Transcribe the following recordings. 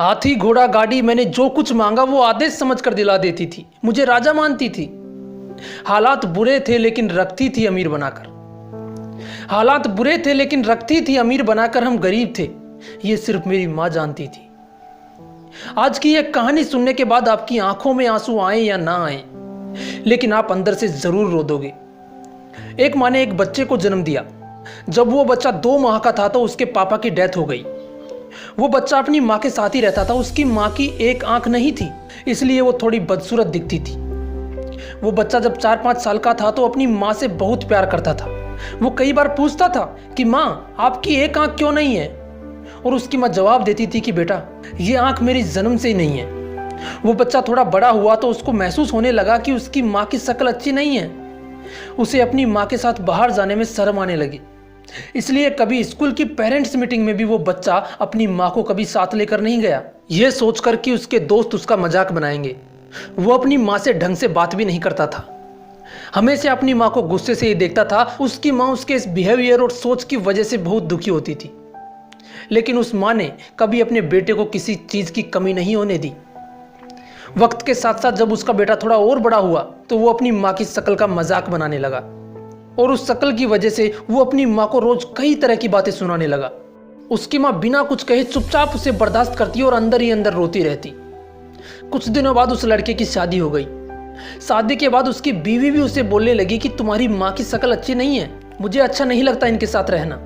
हाथी घोड़ा गाड़ी, मैंने जो कुछ मांगा वो आदेश समझकर दिला देती थी। मुझे राजा मानती थी। हालात बुरे थे लेकिन रखती थी अमीर बनाकर। हालात बुरे थे लेकिन रखती थी अमीर बनाकर। हम गरीब थे, ये सिर्फ मेरी माँ जानती थी। आज की यह कहानी सुनने के बाद आपकी आंखों में आंसू आए या ना आए, लेकिन आप अंदर से जरूर रो दोगे। एक माँ ने एक बच्चे को जन्म दिया। जब वो बच्चा 2 माह का था तो उसके पापा की डेथ हो गई। वो बच्चा अपनी माँ के साथ ही रहता था। उसकी माँ की एक आंख नहीं थी, इसलिए वो थोड़ी बदसूरत दिखती थी। वो बच्चा जब 4-5 साल का था तो अपनी माँ से बहुत प्यार करता था। वो कई बार पूछता था कि माँ, आपकी एक आंख क्यों नहीं है? और उसकी माँ जवाब देती थी कि बेटा, ये आंख मेरी जन्म से ही नहीं है। वो बच्चा थोड़ा बड़ा हुआ तो उसको महसूस होने लगा कि उसकी माँ की शक्ल अच्छी नहीं है। उसे अपनी माँ के साथ बाहर जाने में शर्म आने लगी। इसलिए कभी स्कूल की पेरेंट्स मीटिंग में भी वो बच्चा अपनी माँ को कभी साथ लेकर नहीं गया, ये सोचकर कि उसके दोस्त उसका मजाक बनाएंगे। वो अपनी माँ से ढंग से बात भी नहीं करता था। हमेशा अपनी माँ को गुस्से से ही देखता था। उसकी माँ उसके इस बिहेवियर और सोच की वजह से बहुत दुखी होती थी, लेकिन उस माँ ने कभी अपने बेटे को किसी चीज़ की कमी नहीं होने दी। वक्त के साथ साथ जब उसका बेटा थोड़ा और बड़ा हुआ तो वो अपनी माँ की शक्ल का मजाक बनाने लगा, और उस शक्ल की वजह से वो अपनी माँ को रोज कई तरह की बातें सुनाने लगा। उसकी माँ बिना कुछ कहे चुपचाप उसे बर्दाश्त करती और अंदर ही अंदर रोती रहती। कुछ दिनों बाद उस लड़के की शादी हो गई। शादी के बाद उसकी बीवी भी उसे बोलने लगी कि तुम्हारी माँ की शक्ल अच्छी नहीं है, मुझे अच्छा नहीं लगता इनके साथ रहना।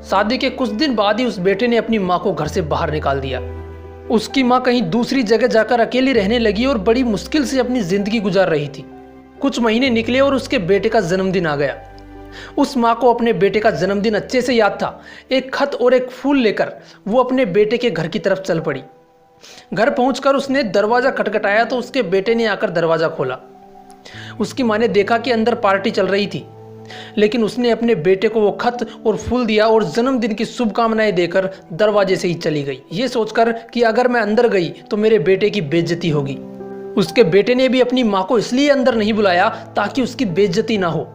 शादी के कुछ दिन बाद ही उस बेटे ने अपनी माँ को घर से बाहर निकाल दिया। उसकी माँ कहीं दूसरी जगह जाकर अकेली रहने लगी और बड़ी मुश्किल से अपनी जिंदगी गुजार रही थी। कुछ महीने निकले और उसके बेटे का जन्मदिन आ गया। उस माँ को अपने बेटे का जन्मदिन अच्छे से याद था। एक खत और एक फूल लेकर वो अपने बेटे के घर की तरफ चल पड़ी। घर पहुंचकर उसने दरवाजा खटखटाया तो उसके बेटे ने आकर दरवाजा खोला। उसकी माँ ने देखा कि अंदर पार्टी चल रही थी, लेकिन उसने अपने बेटे को वो खत और फूल दिया और जन्मदिन की शुभकामनाएं देकर दरवाजे से ही चली गई, ये सोचकर कि अगर मैं अंदर गई तो मेरे बेटे की बेइज्जती होगी। उसके बेटे ने भी अपनी माँ को इसलिए अंदर नहीं बुलाया ताकि उसकी बेइज्जती ना हो।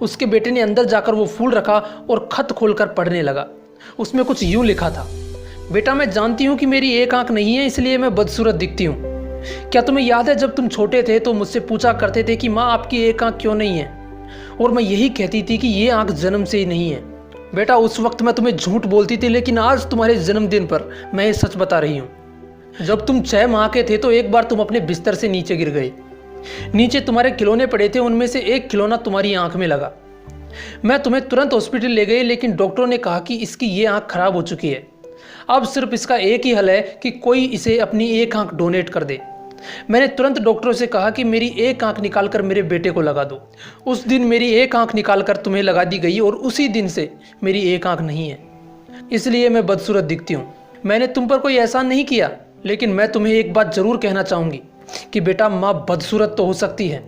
उसके बेटे ने अंदर जाकर वो फूल रखा और खत खोलकर पढ़ने लगा। उसमें कुछ यूं लिखा था, बेटा, मैं जानती हूँ कि मेरी एक आंख नहीं है, इसलिए मैं बदसूरत दिखती हूँ। क्या तुम्हें याद है जब तुम छोटे थे तो मुझसे पूछा करते थे कि माँ, आपकी एक आंख क्यों नहीं है? और मैं यही कहती थी कि ये आंख जन्म से ही नहीं है। बेटा, उस वक्त मैं तुम्हें झूठ बोलती थी, लेकिन आज तुम्हारे जन्मदिन पर मैं ये सच बता रही हूँ। जब तुम 6 माह के थे तो एक बार तुम अपने बिस्तर से नीचे गिर गए। नीचे तुम्हारे खिलौने पड़े थे, उनमें से एक खिलौना तुम्हारी आंख में लगा। मैं तुम्हें तुरंत हॉस्पिटल ले गई, लेकिन डॉक्टरों ने कहा कि इसकी ये आंख खराब हो चुकी है। अब सिर्फ इसका एक ही हल है कि कोई इसे अपनी एक आंख डोनेट कर दे। मैंने तुरंत डॉक्टरों से कहा कि मेरी एक आंख निकालकर मेरे बेटे को लगा दो। उस दिन मेरी एक आंख निकालकर तुम्हें लगा दी गई और उसी दिन से मेरी एक आंख नहीं है, इसलिए मैं बदसूरत दिखती हूँ। मैंने तुम पर कोई एहसान नहीं किया, लेकिन मैं तुम्हें एक बात जरूर कहना चाहूँगी कि बेटा, माँ बदसूरत तो हो सकती है,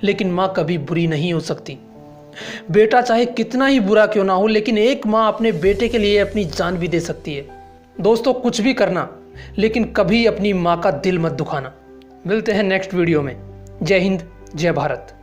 लेकिन माँ कभी बुरी नहीं हो सकती। बेटा चाहे कितना ही बुरा क्यों ना हो, लेकिन एक माँ अपने बेटे के लिए अपनी जान भी दे सकती है। दोस्तों, कुछ भी करना, लेकिन कभी अपनी माँ का दिल मत दुखाना। मिलते हैं नेक्स्ट वीडियो में। जय हिंद, जय भारत।